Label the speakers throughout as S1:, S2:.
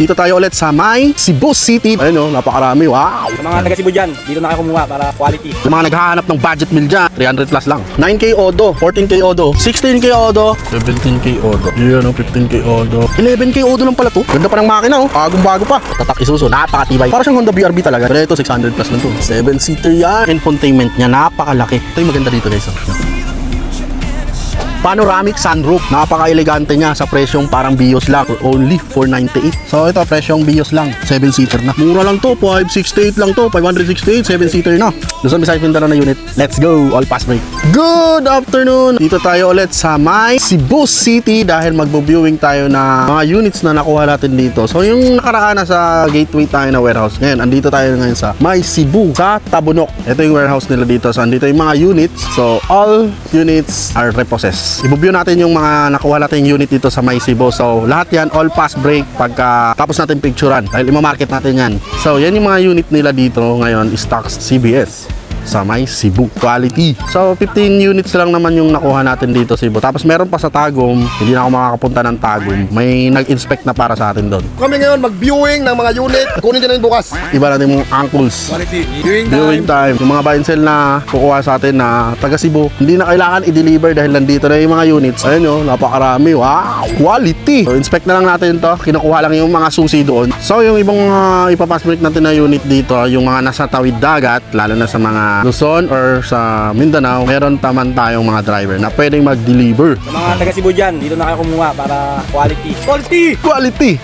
S1: Dito tayo ulit sa may Cebu City. Ayun o, napakarami. Wow!
S2: Sa mga taga Cebu dyan, dito na kayo kumuha para quality.
S1: Yung mga naghahanap ng budget meal dyan, 300 plus lang. 9K Odo, 14K Odo, 16K Odo, 17K Odo, 15K Odo, 11K Odo lang pala to. Ganda pa ng makina oh, bagong-bago pa. Tatak Isuzu, napakatibay. Para siyang Honda BRB talaga. Pero ito 600 plus lang to. 7-seater yan. Infotainment niya, napakalaki. Ito yung maganda dito guys. Panoramic sunroof. Napaka-elegante niya sa presyong parang Vios lang. For only 498. So ito, presyong Vios lang. 7-seater na. Mura lang to. 568 lang to. 568. 7-seater na. Luzon, Visayas, Mindanao na unit. Let's go. All pass break. Good afternoon. Dito tayo ulit sa may Cebu City dahil magbo-viewing tayo na mga units na nakuha natin dito. So yung nakaraan na sa gateway tayo na warehouse. Ngayon, andito tayo ngayon sa may Cebu sa Tabunok. Ito yung warehouse nila dito. So andito yung mga units. So all units are repossessed. I-view natin yung mga nakuha natin unit dito sa may Cebu. So lahat yan all pass break pagka tapos natin picturean dahil i-market natin yan. So yan yung mga unit nila dito ngayon, stocks CBS sa may Cebu quality. So 15 units lang naman yung nakuha natin dito sa Cebu. Tapos meron pa sa Tagum. Hindi na ako makakapunta ng Tagum. May nag-inspect na para sa atin doon.
S3: Kami ngayon mag-viewing ng mga unit. Kunin din bukas.
S1: Iba natin yung uncles.
S3: Quality.
S1: Viewing time. Yung mga buy and sell na kukuha sa atin na taga Cebu, hindi na kailangan i-deliver dahil nandito na yung mga units. Ayun o, napakarami. Wow! Quality! So inspect na lang natin to. Kinukuha lang yung mga susi doon. So yung ibang ipapass break natin na unit dito, yung mga nasa tawid dagat, lalo na sa mga Luzon or sa Mindanao, meron taman tayong mga driver na pwedeng mag-deliver.
S2: Sa mga taga Cebu dyan, dito na kayo kumuha para quality.
S1: Quality!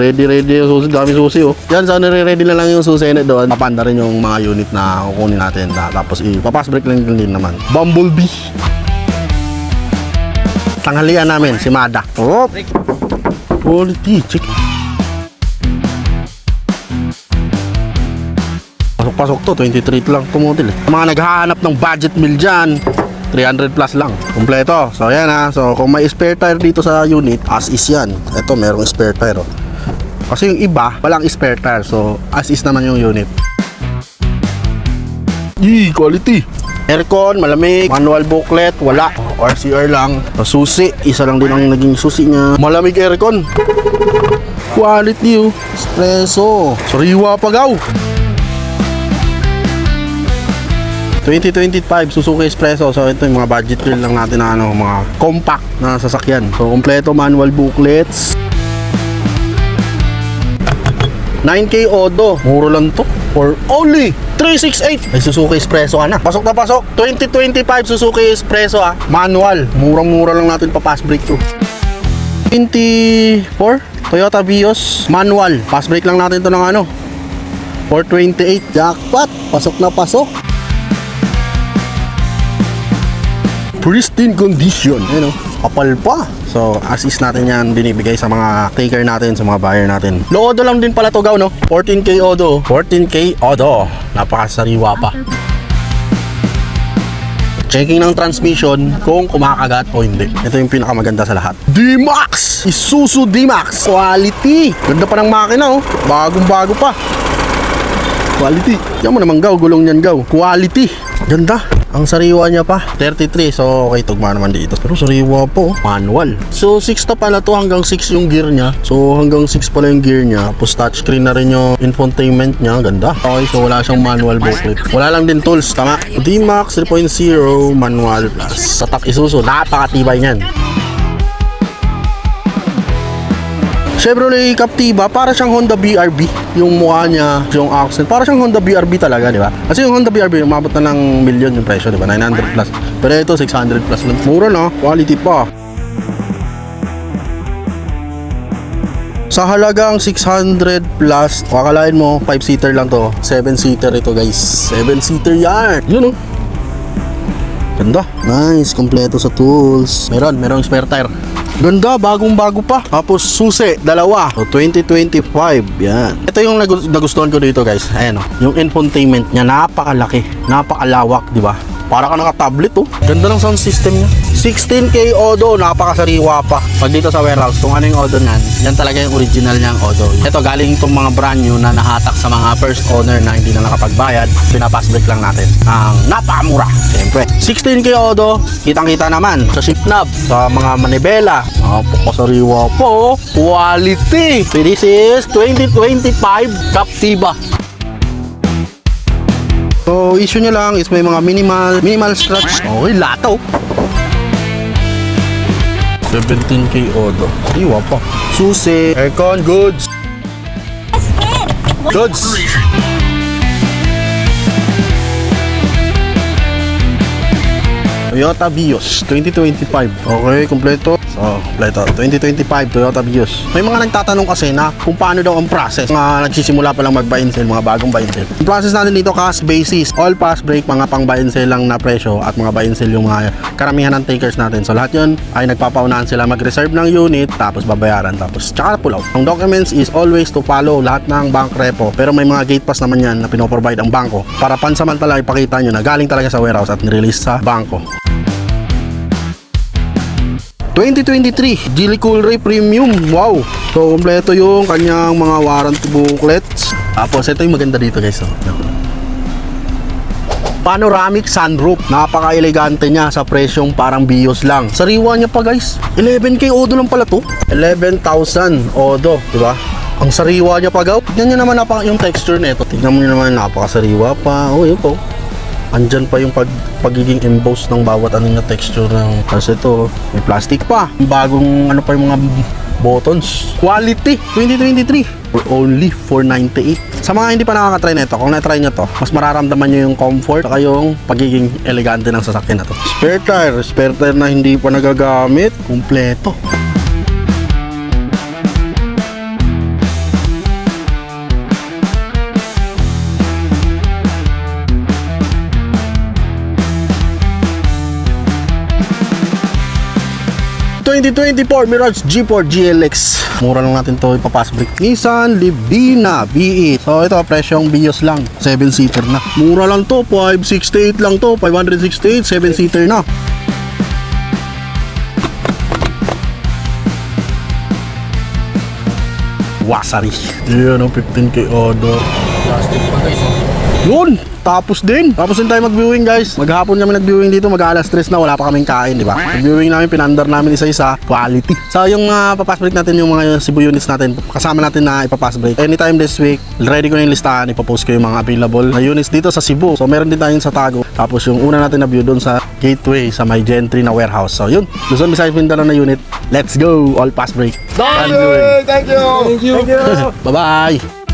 S1: Ready yung susi, dami susi oh. Yan, so nire-ready na lang yung susi na doon. Papanda rin yung mga unit na kukunin natin. Tapos ipapass break lang din naman. Bumblebee. Tanghalian namin, si Mada. Oh. Quality, check. Pasok to, 23 lang to model eh. Mga naghahanap ng budget meal dyan, 300 plus lang, kompleto. So yan ha, so kung may spare tire dito sa unit, as is yan. Ito merong spare tire oh. Kasi yung iba, walang spare tire, so as is naman yung unit. Quality. Aircon, malamig, manual booklet, wala. RCR lang. Susi, isa lang din ang naging susi niya. Malamig aircon. Quality oh. Espresso. Sariwa pagaw. 2025 Suzuki Espresso. So ito yung mga budget deal lang natin na ano, mga compact na sasakyan. So kompleto manual booklets. 9K Odo. Mura lang to. For only 368. Ay Suzuki Espresso ka na. Pasok na pasok. 2025 Suzuki Espresso ah. Manual. Murang-mura lang natin pa pass brake to. 24 Toyota Vios. Manual. Pass brake lang natin to ng ano. 428. Jackpot. Pasok na pasok. Pristine condition, ano, kapal pa. So, as is natin yan binibigay sa mga taker natin, sa mga buyer natin. Low Odo lang din pala to gaw, no? 14K Odo. 14K Odo. Napakasariwa pa. Checking ng transmission kung kumakagat o hindi. Ito yung pinakamaganda sa lahat. D-Max! Isuzu D-Max. Quality! Ganda pa ng makina, oh. Bagong-bago pa. Quality. Yan mo naman gaw, gulong yan gaw. Quality. Ganda. Ang sariwa niya pa 33, so okay, tugma naman dito. Pero sariwa po, manual. So 6 na pala to, hanggang 6 yung gear niya. So hanggang 6 pala yung gear niya. Tapos touchscreen na rin yung infotainment niya. Ganda. Okay, so wala siyang manual booklet. Wala lang din tools, tama. D-Max 3.0 manual plus Tatak Isuzu, napakatibay niyan. Chevrolet Captiva, para siyang Honda BRB. Yung mukha niya, yung accent, para siyang Honda BRB talaga, di ba? Kasi yung Honda BRB, umabot na ng million yung presyo, di ba? 900 plus. Pero ito, 600 plus lang. Mura na, quality pa. Sa halagang 600 plus, kakalain mo, 5-seater lang to. 7-seater ito, guys. 7-seater yan. Yun, oh. Ganda. Nice, kompleto sa tools. Merong spare tire. Ganda, bagong-bago pa. Tapos susi, dalawa. So 2025, yan. Ito yung nagustuhan ko dito, guys. Ayan, oh. Yung infotainment niya, napakalaki, napakalawak, di ba? Para ka naka-tablet, oh. Ganda ng sound system niya. 16K Odo, napakasariwa pa. Pag dito sa warehouse, kung ano yung Odo niyan, yan talaga yung original niyang Odo. Ito, galing itong mga brand new na nahatak sa mga first owner na hindi na nakapagbayad. Pinapass break lang natin. Ang napakamura. Siyempre, 16K Odo, kitang-kita naman sa ship knob, sa mga manibela. Napakasariwa po. Quality. So, this is 2025 Captiva. So, issue nyo lang is may mga minimal scratch. Okay, lataw. 17K Odo. Iwa pa. Susi. Aircon, goods. Goods. Toyota Vios 2025. Okay, kompleto. So, kompleto. 2025 Toyota Vios. May mga nagtatanong kasi na kung paano daw ang process. Mga nagsisimula pa lang mag-buy and sell, mga bagong buy and sell. Ang process natin dito, cash basis. All pass break, mga pang buy and sell lang na presyo at mga buy and sell yung mga karamihan ng takers natin. So, lahat yun ay nagpapaunahan sila mag-reserve ng unit, tapos babayaran, tapos tsaka pull out. Ang documents is always to follow lahat ng bank repo. Pero may mga gate pass naman yan na pinoprovide ang bangko para pansamantala ipakita nyo na galing talaga sa warehouse at nirelease sa bangko. 2023 Geely Coolray Premium. Wow! So, kompleto yung kanyang mga warranty booklets. Tapos, ito yung maganda dito guys. Oh. Panoramic sunroof. Napaka-elegante niya sa presyong parang Vios lang. Sariwa niya pa guys. 11K Odo lang pala to. 11,000 Odo. Diba? Ang sariwa niya pa gaw. Tignan niyo naman yung texture nito. Tignan mo naman, napakasariwa pa. Oh, yun po. Andyan pa yung pagiging embossed ng bawat ano na texture ng kasi ito may plastic pa, bagong ano pa yung mga buttons. Quality 2023 for only 498. Sa mga hindi pa nakaka-try nito, kung na-try nyo to, mas mararamdaman nyo yung comfort at yung pagiging elegante ng sasakyan na to. Spare tire na hindi pa nagagamit, kumpleto. Mirage G4 GLX. Mura lang natin to ipapass break. Nissan Livina BE. So ito presyong Vios lang, 7-seater na. Mura lang to, 568 lang to, 568, 7-seater na. Wasari. Yan ang 15K Odo.
S2: Plastic pa guys.
S1: Yun! Tapos din tayo mag-viewing guys. Maghapon kami nag-viewing dito, mag-alas 3 na, wala pa kaming kain, di ba? Mag-viewing namin, pinandar namin isa-isa, quality. So yung papass break natin, yung mga Cebu units natin, kasama natin na ipapass break. Anytime this week, ready ko na yung listahan, ipapost ko yung mga available na units dito sa Cebu. So meron din tayong sa Tago. Tapos yung una natin na view doon sa Gateway, sa may Gentry na warehouse. So yun, Luzon, Visayas, Mindanao na unit. Let's go! All pass break.
S3: Thank you!
S1: Bye-bye!